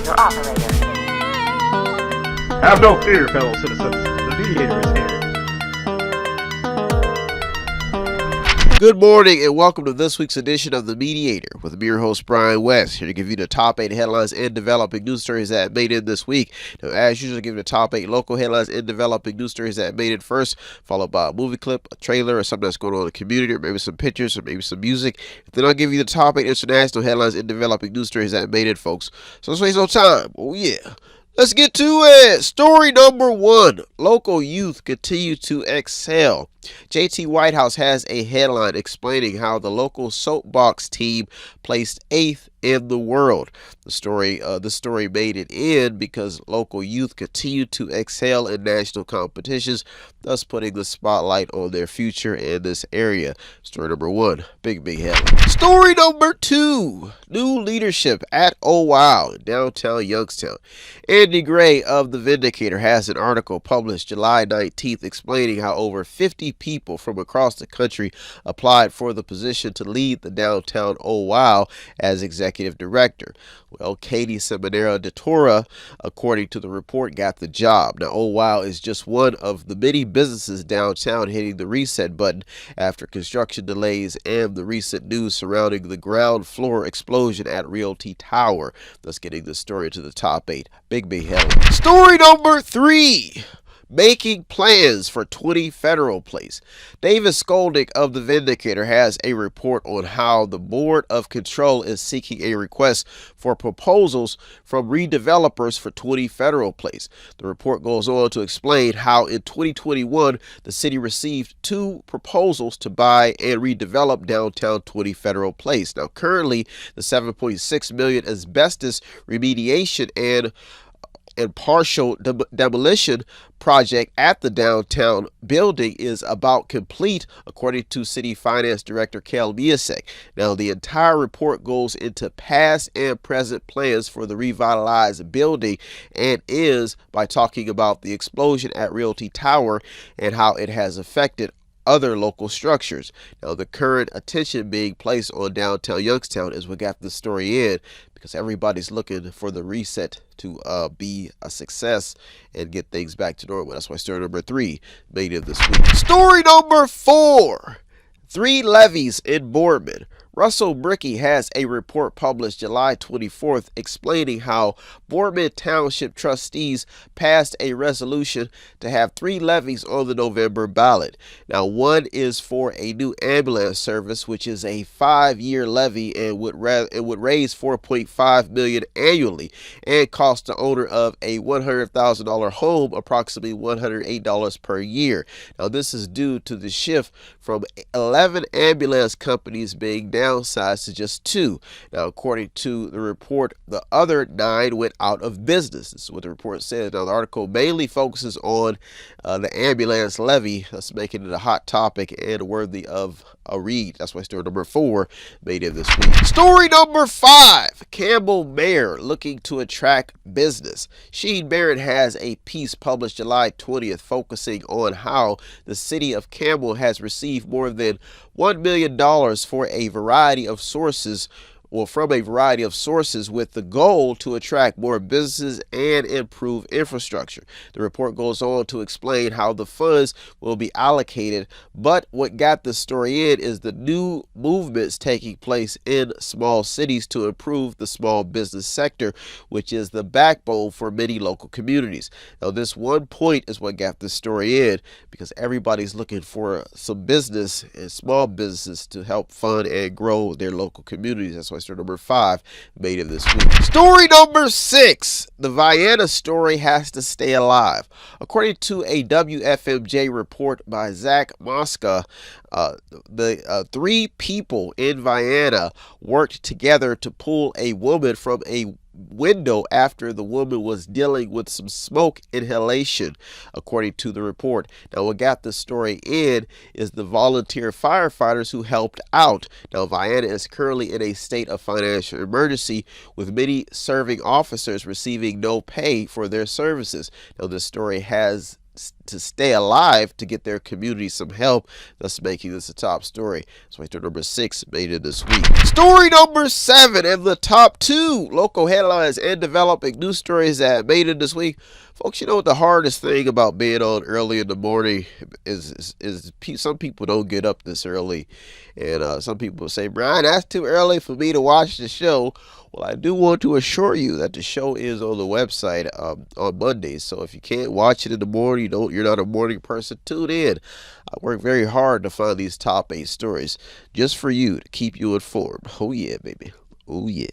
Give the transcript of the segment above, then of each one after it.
call your operator. Have no fear, fellow citizens. The Mediator is here. Good morning and welcome to this week's edition of The Mediator with me, your host, Brian West, here to give you the top 8 headlines and developing news stories that made it this week. Now, as usual, give you the top 8 local headlines and developing news stories that made it first, followed by a movie clip, a trailer, or something that's going on in the community, or maybe some pictures, or maybe some music. Then I'll give you the top 8 international headlines and developing news stories that made it, folks. So let's waste no time. Oh, yeah. Let's get to it. Story number 1. Local youth continue to excel. JT Whitehouse has a headline explaining how the local soapbox team placed 8th in the world. The story made it in because local youth continue to excel in national competitions, thus putting the spotlight on their future in this area. Story number 1, big headline. Story number 2, new leadership at Oh Wow in downtown Youngstown. Andy Gray of the Vindicator has an article published July 19th explaining how over 50 people from across the country applied for the position to lead the downtown Oh Wow as executive director. Well, Katie Seminara de Tora, according to the report, got the job. Now, Oh Wow is just one of the many businesses downtown hitting the reset button after construction delays and the recent news surrounding the ground floor explosion at Realty Tower. Thus getting the story to the top 8. Big headline. Story number 3. Making plans for 20 Federal Place. Davis Skolnick of the Vindicator has a report on how the Board of Control is seeking a request for proposals from redevelopers for 20 Federal Place. The report goes on to explain how in 2021, the city received 2 proposals to buy and redevelop downtown 20 Federal Place. Now, currently, the $7.6 million asbestos remediation and partial demolition project at the downtown building is about complete, according to City Finance Director Kel Miasek. Now, the entire report goes into past and present plans for the revitalized building and ends by talking about the explosion at Realty Tower and how it has affected other local structures. Now, the current attention being placed on downtown Youngstown is what got the story in, because everybody's looking for the reset to be a success and get things back to normal. That's why story number 3 made it this week. Story number 4. 3 levies in Boardman. Russell Brickey has a report published July 24th explaining how Boardman Township trustees passed a resolution to have 3 levies on the November ballot. Now, one is for a new ambulance service, which is a 5-year levy and would raise $4.5 million annually and cost the owner of a $100,000 home approximately $108 per year. Now, this is due to the shift from 11 ambulance companies being downsized to just 2. Now, according to the report, the other 9 went out of business. This is what the report says. Now, the article mainly focuses on the ambulance levy, thus making it a hot topic and worthy of a read. That's why story number 4 made it this week. Story number 5. Campbell Mayor looking to attract business. Sheen Barrett has a piece published July 20th focusing on how the city of Campbell has received more than $1 million for a variety of sources, from a variety of sources with the goal to attract more businesses and improve infrastructure. The report goes on to explain how the funds will be allocated, but what got the story in is the new movements taking place in small cities to improve the small business sector, which is the backbone for many local communities. Now, this one point is what got the story in, because everybody's looking for some business and small businesses to help fund and grow their local communities. That's why story number 5 made it this week. Story number 6. The Vienna story has to stay alive. According to a WFMJ report by Zach Mosca, the 3 people in Vienna worked together to pull a woman from a window after the woman was dealing with some smoke inhalation, according to the report. Now, what got the story in is the volunteer firefighters who helped out. Now, Vienna is currently in a state of financial emergency, with many serving officers receiving no pay for their services. Now, this story has to stay alive to get their community some help, thus making this a top story. That's why story number 6 made it this week. Story number 7 and the top 2 local headlines and developing news stories that made it this week. Folks, you know what the hardest thing about being on early in the morning is some people don't get up this early. And some people say, Brian, that's too early for me to watch the show. Well, I do want to assure you that the show is on the website on Mondays. So if you can't watch it in the morning, you're not a morning person, tune in. I work very hard to find these top 8 stories just for you to keep you informed. Oh, yeah, baby. Oh, yeah.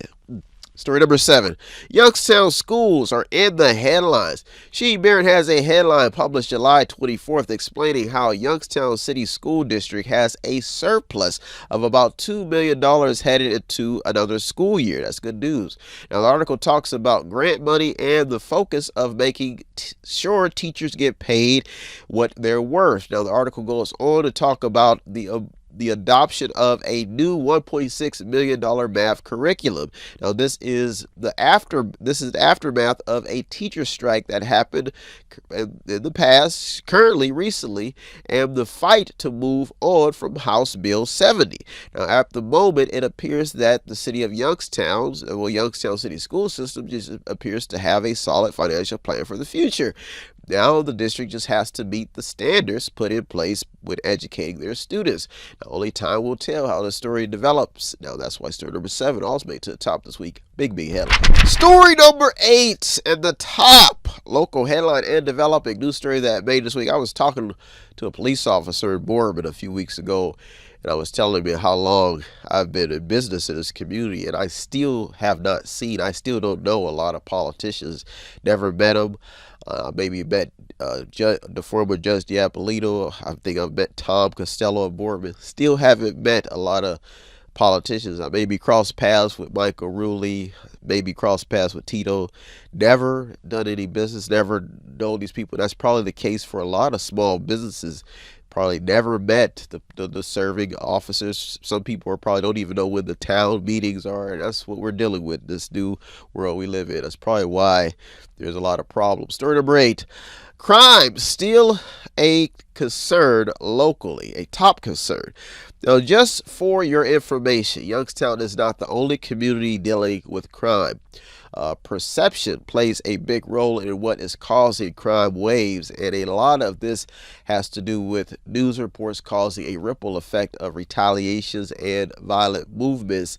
Story number 7. Youngstown schools are in the headlines. Sheen Barron has a headline published July 24th explaining how Youngstown City School District has a surplus of about $2 million headed into another school year. That's good news. Now, the article talks about grant money and the focus of making sure teachers get paid what they're worth. Now, the article goes on to talk about the adoption of a new $1.6 million math curriculum. Now, this is the aftermath of a teacher strike that happened in the past, recently, and the fight to move on from House Bill 70. Now, at the moment, it appears that the city of Youngstown City School System just appears to have a solid financial plan for the future. Now the district just has to meet the standards put in place with educating their students. Now, only time will tell how the story develops. Now, that's why story number 7 also made it to the top this week. Big headline. Story number 8 and the top local headline and developing news story that made this week. I was talking to a police officer in Boardman a few weeks ago, and I was telling him how long I've been in business in this community, and I still don't know a lot of politicians. Never met them. Maybe met the former Judge Diapolito. I think I've met Tom Costello of Boardman. Still haven't met a lot of politicians. I maybe crossed paths with Michael Ruley, maybe crossed paths with Tito. Never done any business, never known these people. That's probably the case for a lot of small businesses. Probably never met the serving officers. Some people probably don't even know when the town meetings are, and that's what we're dealing with, this new world we live in. That's probably why there's a lot of problems. Story number 8. Crime still a concern locally, a top concern. Now, just for your information, Youngstown is not the only community dealing with crime. Perception plays a big role in what is causing crime waves, and a lot of this has to do with news reports causing a ripple effect of retaliations and violent movements.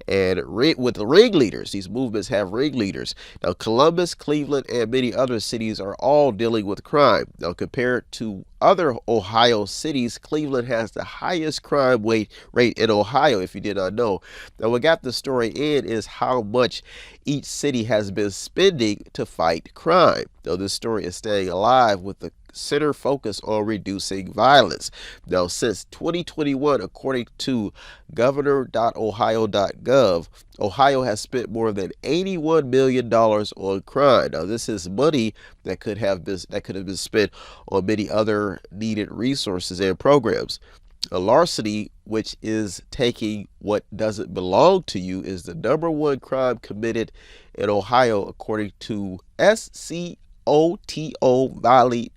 And with the ringleaders, these movements have ringleaders. Now, Columbus, Cleveland, and many other cities are all dealing with crime. Now, compared to other Ohio cities, Cleveland has the highest crime rate in Ohio, if you did not know. Now, what got the story in is how much each city has been spending to fight crime. Now, this story is staying alive with the center focus on reducing violence. Now, since 2021, according to governor.ohio.gov, Ohio has spent more than $81 million on crime. Now, this is money that could have been spent on many other needed resources and programs. Larceny, which is taking what doesn't belong to you, is the number 1 crime committed in Ohio, according to SCOTO Valley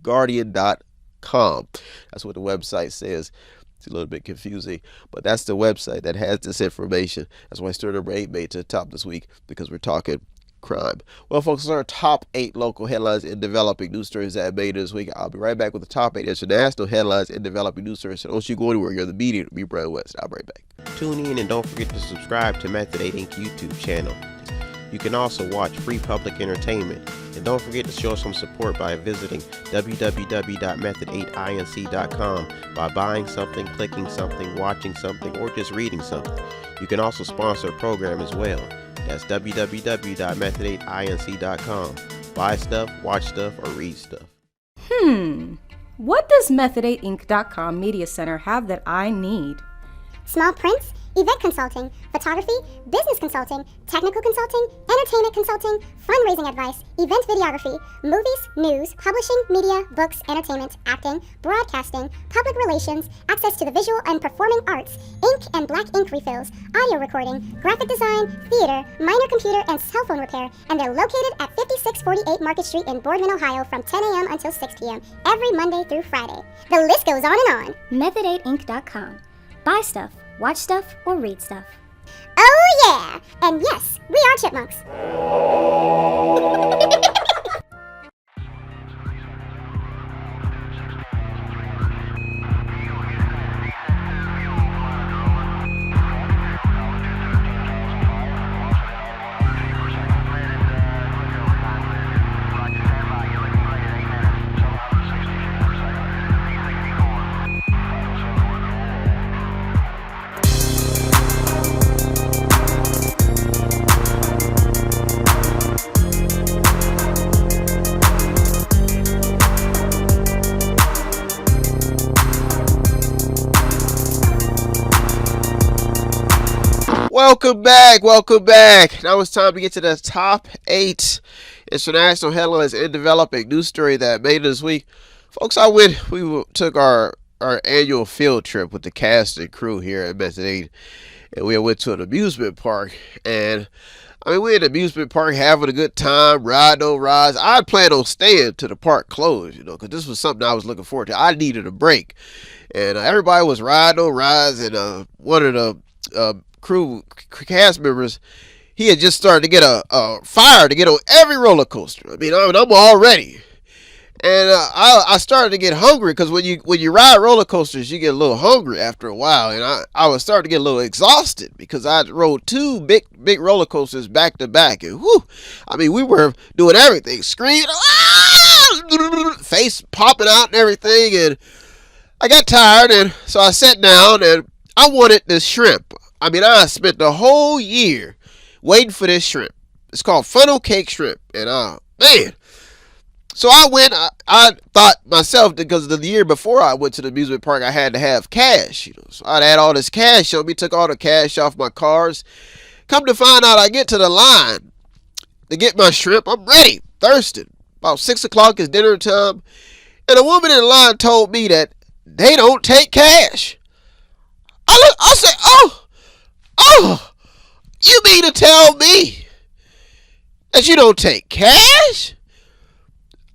Guardian.com. That's what the website says. It's a little bit confusing, but that's the website that has this information. That's why story number 8 made to the top this week, because we're talking crime. Well, folks, those are our top 8 local headlines and developing news stories that made it this week. I'll be right back with the top 8 international headlines and developing news stories. So don't you go anywhere. You're the Mediator. Me, Brian West. I'll be right back. Tune in and don't forget to subscribe to Method 8 Inc. YouTube channel. You can also watch free public entertainment. And don't forget to show some support by visiting www.method8inc.com by buying something, clicking something, watching something, or just reading something. You can also sponsor a program as well. That's www.method8inc.com. Buy stuff, watch stuff, or read stuff. What does Method8Inc.com Media Center have that I need? Small prints, event consulting, photography, business consulting, technical consulting, entertainment consulting, fundraising advice, event videography, movies, news, publishing, media, books, entertainment, acting, broadcasting, public relations, access to the visual and performing arts, ink and black ink refills, audio recording, graphic design, theater, minor computer and cell phone repair, and they're located at 5648 Market Street in Boardman, Ohio from 10 a.m. until 6 p.m. every Monday through Friday. The list goes on and on. Method8inc.com. Buy stuff, watch stuff, or read stuff. Oh yeah! And yes, we are chipmunks. Welcome back. Now it's time to get to the top 8 international headlines and developing news story that made it this week. Folks, we took our annual field trip with the cast and crew here at Method 8, and we went to an amusement park. And I mean, we're in the amusement park having a good time, riding on rides. I planned on staying till the park closed, because this was something I was looking forward to. I needed a break, and everybody was riding on rides, and one of the crew cast members, he had just started to get a fire to get on every roller coaster. I mean, I'm all ready, and I started to get hungry, because when you ride roller coasters, you get a little hungry after a while, and I was starting to get a little exhausted because I rode 2 big roller coasters back to back, and whew, I mean, we were doing everything, screaming, face popping out and everything, and I got tired, and so I sat down, and I wanted this shrimp. I mean, I spent the whole year waiting for this shrimp. It's called funnel cake shrimp. And, man. So I went, I thought myself, because the year before I went to the amusement park, I had to have cash. So I'd had all this cash on me, took all the cash off my cars. Come to find out, I get to the line to get my shrimp. I'm ready, thirsty. About 6 o'clock is dinner time. And a woman in the line told me that they don't take cash. I said, oh, you mean to tell me that you don't take cash?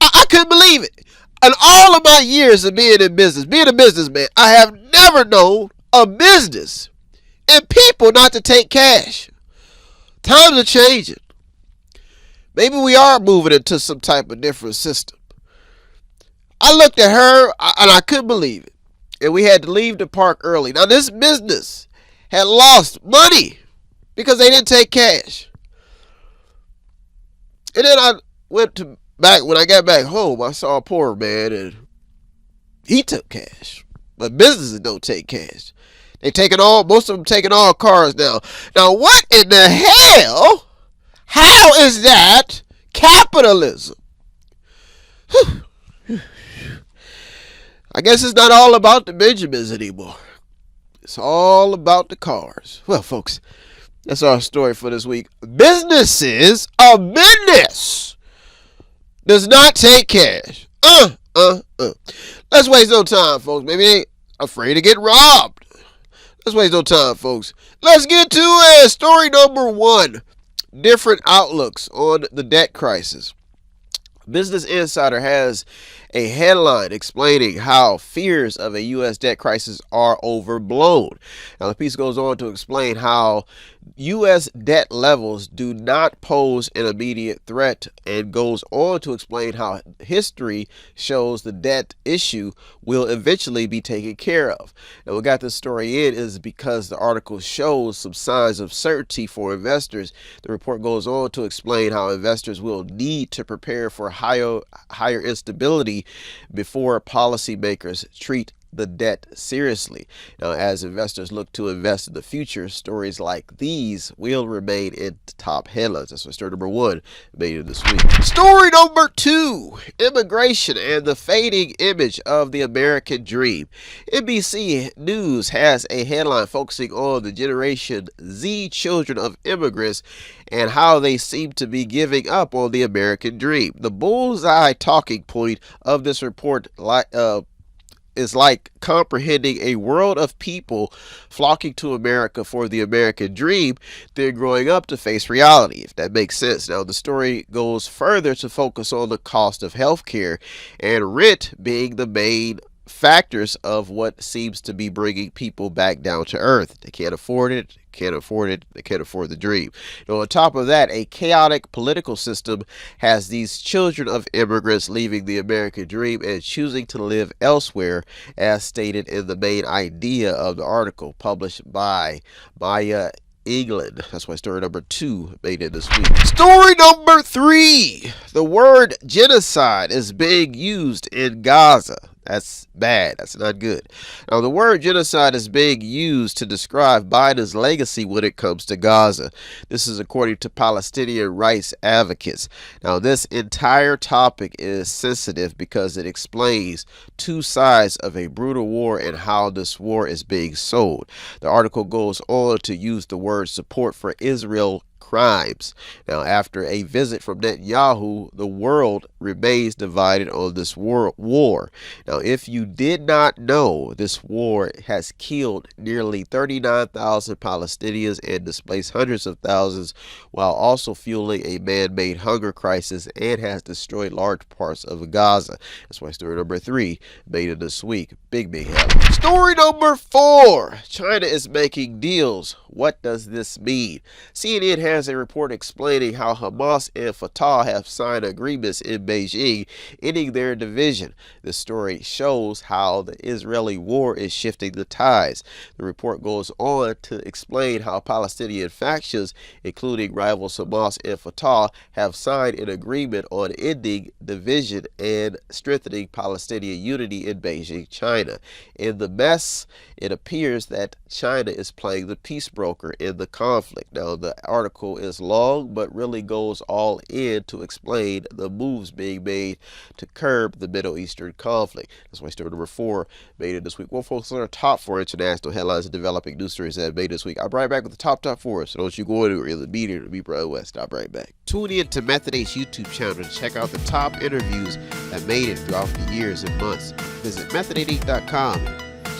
I couldn't believe it. In all of my years of being in business, being a businessman, I have never known a business and people not to take cash. Times are changing. Maybe we are moving into some type of different system. I looked at her and I couldn't believe it. And we had to leave the park early. Now, this business had lost money because they didn't take cash. And then I went back, when I got back home, I saw a poor man, and he took cash. But businesses don't take cash. Most of them taking all cars now. Now, what in the hell? How is that capitalism? I guess it's not all about the Benjamins anymore. It's all about the cars. Well, folks, that's our story for this week. A business does not take cash. Let's waste no time, folks. Maybe they ain't afraid to get robbed. Let's waste no time, folks. Let's get to it. Story number 1. Different outlooks on the debt crisis. Business Insider has a headline explaining how fears of a U.S. debt crisis are overblown. Now, the piece goes on to explain how U.S. debt levels do not pose an immediate threat, and goes on to explain how history shows the debt issue will eventually be taken care of. And what got this story in is because the article shows some signs of certainty for investors. The report goes on to explain how investors will need to prepare for higher instability before policymakers treat the debt seriously. Now, as investors look to invest in the future, stories like these will remain in top headlines. That's what story number 1 made it this week. Story number 2, immigration and the fading image of the American dream. NBC News has a headline focusing on the Generation Z children of immigrants and how they seem to be giving up on the American dream. The bullseye talking point of this report is like comprehending a world of people flocking to America for the American dream, then growing up to face reality, if that makes sense. Now, the story goes further to focus on the cost of healthcare and rent being the main factors of what seems to be bringing people back down to earth. They can't afford it. They can't afford the dream. Now, on top of that, a chaotic political system has these children of immigrants leaving the American dream and choosing to live elsewhere, as stated in the main idea of the article published by Maya England. That's why story number 2 made it this week. Story number 3. The word genocide is being used in Gaza. That's bad. That's not good. Now, the word genocide is being used to describe Biden's legacy when it comes to Gaza. This is according to Palestinian rights advocates. Now, this entire topic is sensitive because it explains two sides of a brutal war and how this war is being sold. The article goes on to use the word support for Israel crimes. Now, after a visit from Netanyahu, the world remains divided on this war. Now, if you did not know, this war has killed nearly 39,000 Palestinians and displaced hundreds of thousands, while also fueling a man-made hunger crisis and has destroyed large parts of Gaza. That's why story number 3 made it this week. Big headline. Story number 4. China is making deals. What does this mean? CNN has a report explaining how Hamas and Fatah have signed agreements in Beijing, ending their division. The story shows how the Israeli war is shifting the tides. The report goes on to explain how Palestinian factions, including rivals Hamas and Fatah, have signed an agreement on ending division and strengthening Palestinian unity in Beijing, China. In the mess, it appears that China is playing the peace broker in the conflict. Now, the article is long, but really goes all in to explain the moves being made to curb the Middle Eastern conflict. That's why story number 4 made it this week. We'll focus on our top 4 international headlines and developing news stories that made this week. I'll be right back with the top 4. So don't you go anywhere. You're the Mediator to be Brian West. I'll be right back. Tune in to Method Ace YouTube channel to check out the top interviews that made it throughout the years and months. Visit method88.com.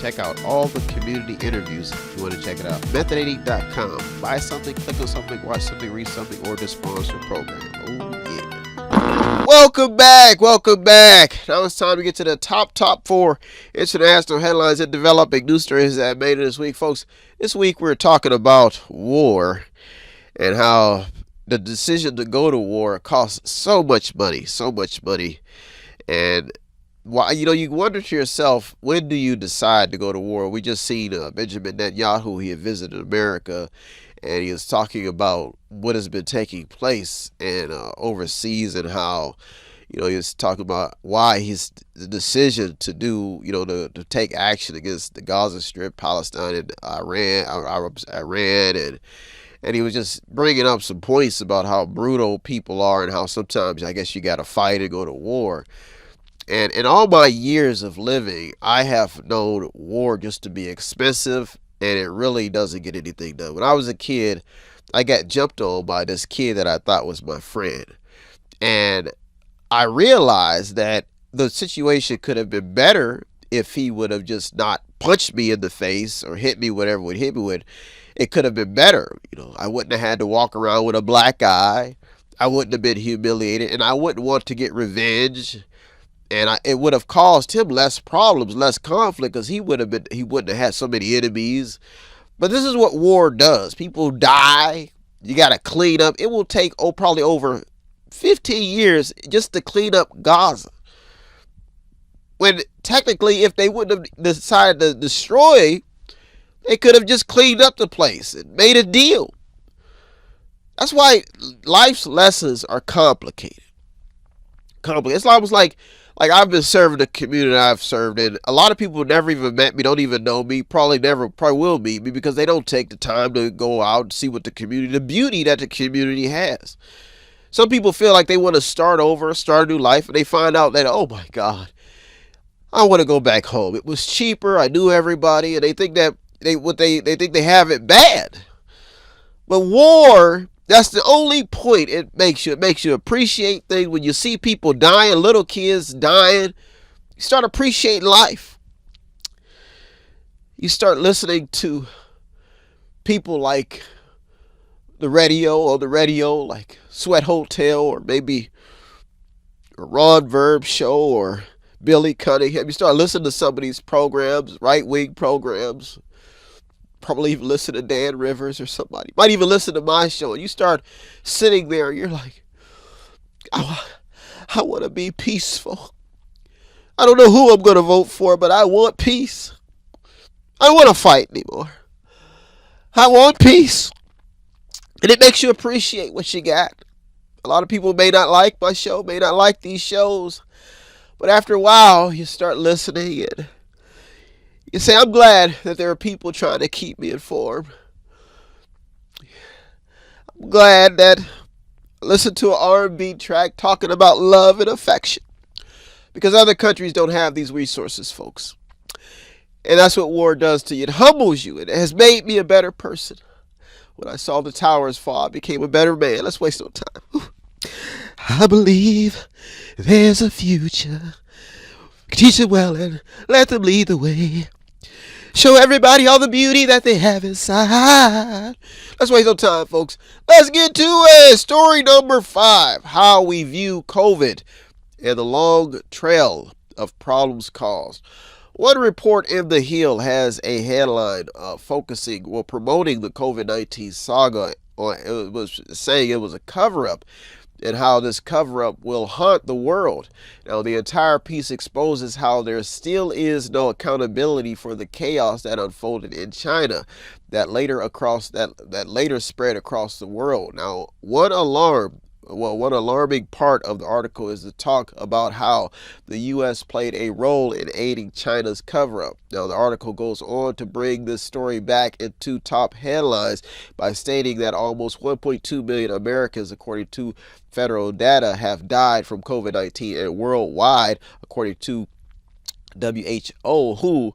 Check out all the community interviews if you want to check it out. Method88.com. Buy something, click on something, watch something, read something, or just sponsor a program. Oh, yeah. Welcome back. Now it's time to get to the top 4 international headlines and developing news stories that made it this week. Folks, this week we're talking about war and how the decision to go to war costs so much money. And why, you wonder to yourself, when do you decide to go to war? We just seen Benjamin Netanyahu. He had visited America, and he was talking about what has been taking place and overseas, and how, he was talking about why the decision to do, to take action against the Gaza Strip, Palestine, and Iran, and he was just bringing up some points about how brutal people are and how sometimes I guess you got to fight and go to war. And in all my years of living, I have known war just to be expensive, and it really doesn't get anything done. When I was a kid, I got jumped on by this kid that I thought was my friend. And I realized that the situation could have been better if he would have just not punched me in the face or hit me whatever would hit me with. It could have been better. I wouldn't have had to walk around with a black eye. I wouldn't have been humiliated, and I wouldn't want to get revenge. And it would have caused him less problems, less conflict, because he wouldn't have had so many enemies. But this is what war does. People die. You got to clean up. It will take probably over 15 years just to clean up Gaza. When technically, if they wouldn't have decided to destroy, they could have just cleaned up the place and made a deal. That's why life's lessons are complicated. It's almost like like I've been serving the community I've served in. A lot of people never even met me, don't even know me, probably will meet me because they don't take the time to go out and see what the beauty that the community has. Some people feel like they want to start over, start a new life, and they find out that, oh my God, I want to go back home. It was cheaper, I knew everybody, and they think that they think they have it bad. But war, that's the only point it makes you. It makes you appreciate things. When you see people dying, little kids dying, you start appreciating life. You start listening to people like the radio, like Sweat Hotel, or maybe a Ron Verb show, or Billy Cunningham. You start listening to some of these programs, right-wing programs. Probably even listen to Dan Rivers or somebody. Might even listen to my show. And you start sitting there and you're like, I want to be peaceful. I don't know who I'm going to vote for, but I want peace. I don't want to fight anymore. I want peace. And it makes you appreciate what you got. A lot of people may not like my show, may not like these shows. But after a while, you start listening and you say, I'm glad that there are people trying to keep me informed. I'm glad that I listened to an R&B track talking about love and affection. Because other countries don't have these resources, folks. And that's what war does to you. It humbles you. It has made me a better person. When I saw the towers fall, I became a better man. Let's waste no time. I believe there's a future. Teach it well and let them lead the way. Show everybody all the beauty that they have inside. Let's waste no time, folks. Let's get to it. Story number 5. How we view COVID and the long trail of problems caused. One report in The Hill has a headline promoting the COVID-19 saga. It was saying it was a cover-up, and how this cover-up will haunt the world. Now, the entire piece exposes how there still is no accountability for the chaos that unfolded in China that later spread across the world. Now, one alarming part of the article is the talk about how the U.S. played a role in aiding China's cover-up. Now, the article goes on to bring this story back into top headlines by stating that almost 1.2 million Americans, according to federal data, have died from COVID-19, and worldwide, according to WHO,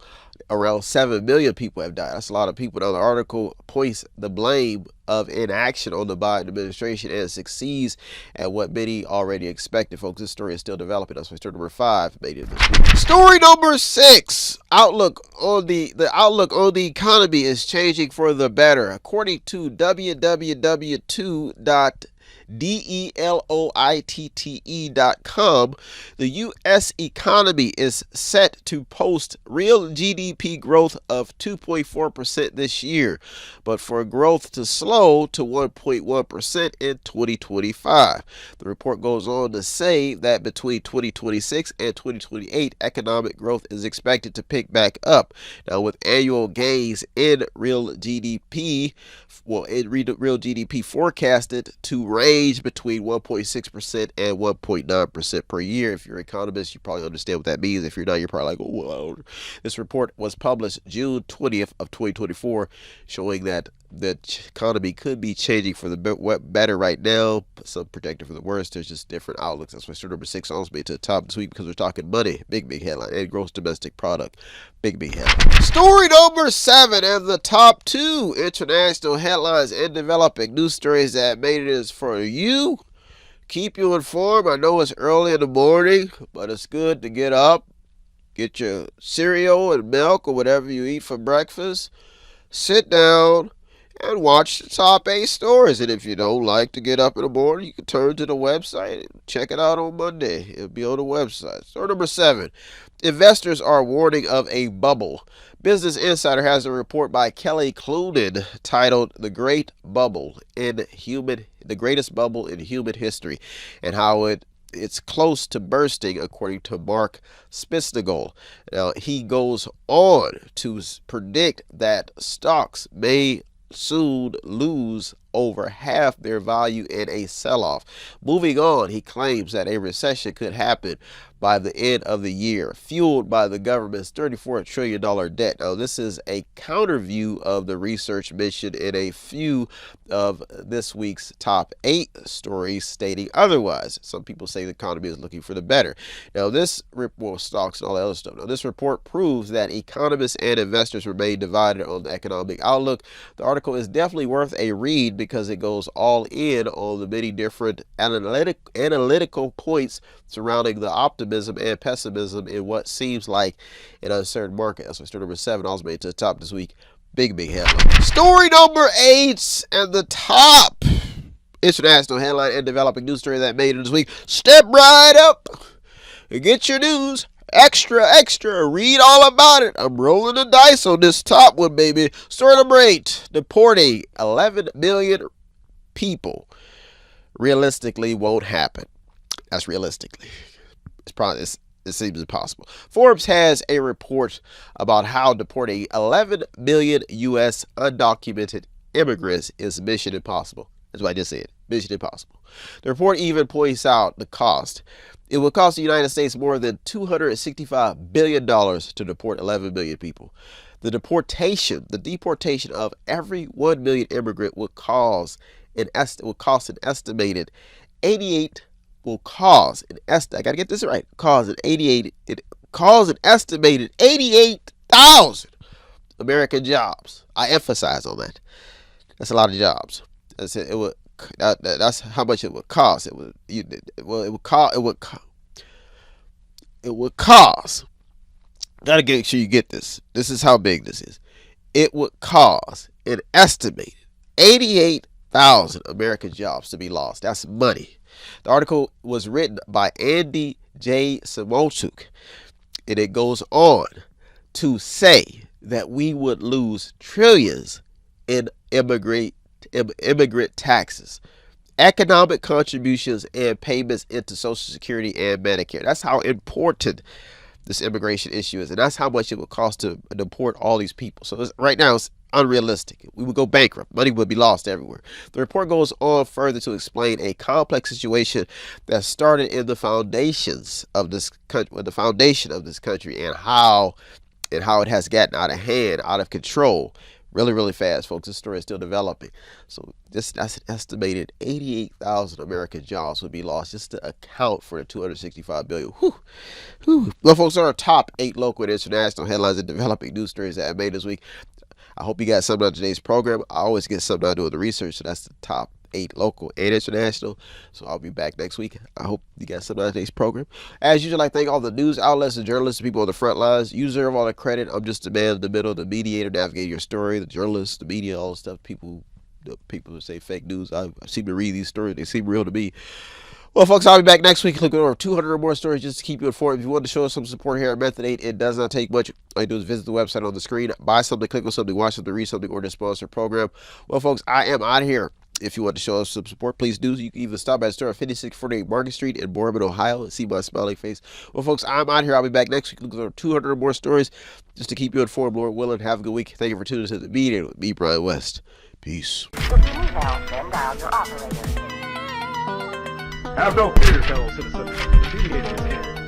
around 7 million people have died. That's a lot of people. Now, the article points the blame of inaction on the Biden administration and succeeds at what many already expected. Folks, this story is still developing. That's why story number 5 made it this week. Story number 6. Outlook on the outlook on the economy is changing for the better. According to www.deloitte.com, the U.S. economy is set to post real GDP growth of 2.4% this year, but for growth to slow to 1.1% in 2025. The report goes on to say that between 2026 and 2028, economic growth is expected to pick back up. Now, with annual gains in real GDP forecasted to range between 1.6% and 1.9% per year. If you're an economist, you probably understand what that means. If you're not, you're probably like, oh, well. This report was published June 20th of 2024, showing that the economy could be changing for the better right now. Some projected for the worst. There's just different outlooks. That's why story number 6 almost made to the top this week, because we're talking money. Big headline. And gross domestic product. Big headline. Story number 7 and the top 2 international headlines and developing news stories that made it is for you. Keep you informed. I know it's early in the morning, but it's good to get up, get your cereal and milk or whatever you eat for breakfast, sit down, and watch the top 8 stories. And if you don't like to get up in the morning, you can turn to the website and check it out on Monday. It'll be on the website. Story number 7. Investors are warning of a bubble. Business Insider has a report by Kelly Clunan titled "The Greatest Bubble in Human History," and how it's close to bursting, according to Mark Spitznagel. Now, he goes on to predict that stocks may soon lose over half their value in a sell-off. Moving on, he claims that a recession could happen by the end of the year, fueled by the government's $34 trillion debt. Now, this is a counter view of the research mentioned in a few of this week's top 8 stories stating otherwise. Some people say the economy is looking for the better. Now, this report, stocks and all that other stuff. Now, this report proves that economists and investors remain divided on the economic outlook. The article is definitely worth a read because it goes all in on the many different analytical points surrounding the optimism and pessimism in what seems like an uncertain market. That's what story number 7 also made to the top this week. Big headline. Story number 8 and the top international headline and developing news story that made it this week. Step right up and get your news. Extra, read all about it. I'm rolling the dice on this top one, baby. Story number 8, deporting 11 million people realistically won't happen. That's realistically. It seems impossible. Forbes has a report about how deporting 11 million U.S. undocumented immigrants is mission impossible. That's what I just said. Mission impossible. The report even points out the cost. It will cost the United States more than $265 billion to deport 11 million people. The deportation of every 1 million immigrant would cause an estimated 88. I gotta get this right. Cause an estimated 88,000 American jobs. I emphasize on that. That's a lot of jobs. That's how much it would cost. It would cost. Gotta make sure you get this. This is how big this is. It would cause an estimated 88,000 American jobs to be lost. That's money. The article was written by Andy J. Samochuk, and it goes on to say that we would lose trillions in immigrant taxes, economic contributions, and payments into Social Security and Medicare. That's how important this immigration issue is, and that's how much it would cost to deport all these people. So right now it's unrealistic. We would go bankrupt. Money would be lost everywhere. The report goes on further to explain a complex situation that started in the foundations of this country, and how it has gotten out of hand, out of control, really fast, folks. This story is still developing. So that's an estimated 88,000 American jobs would be lost just to account for the $265 billion. Well, folks, are our top 8 local and international headlines and developing news stories that I made this week. I hope you got something out of today's program. I always get something out of doing the research, so that's the top 8 local and international. So I'll be back next week. I hope you got something out of today's program. As usual, I thank all the news outlets and journalists and people on the front lines. You deserve all the credit. I'm just the man in the middle, the mediator, navigating your story, the journalists, the media, all the stuff. People who say fake news. I seem to read these stories. They seem real to me. Well, folks, I'll be back next week looking over 200 or more stories just to keep you informed. If you want to show us some support here at Method 8, it does not take much. All you do is visit the website on the screen, buy something, click on something, watch something, read something, or to sponsor a program. Well, folks, I am out of here. If you want to show us some support, please do. You can even stop by the store at 5648 Market Street in Boardman, Ohio, and see my smiling face. Well, folks, I'm out here. I'll be back next week looking over 200 or more stories just to keep you informed. Lord willing, have a good week. Thank you for tuning into the Mediator with me, Brian West. Peace. Have no fear, fellow citizens. The Mediator is here.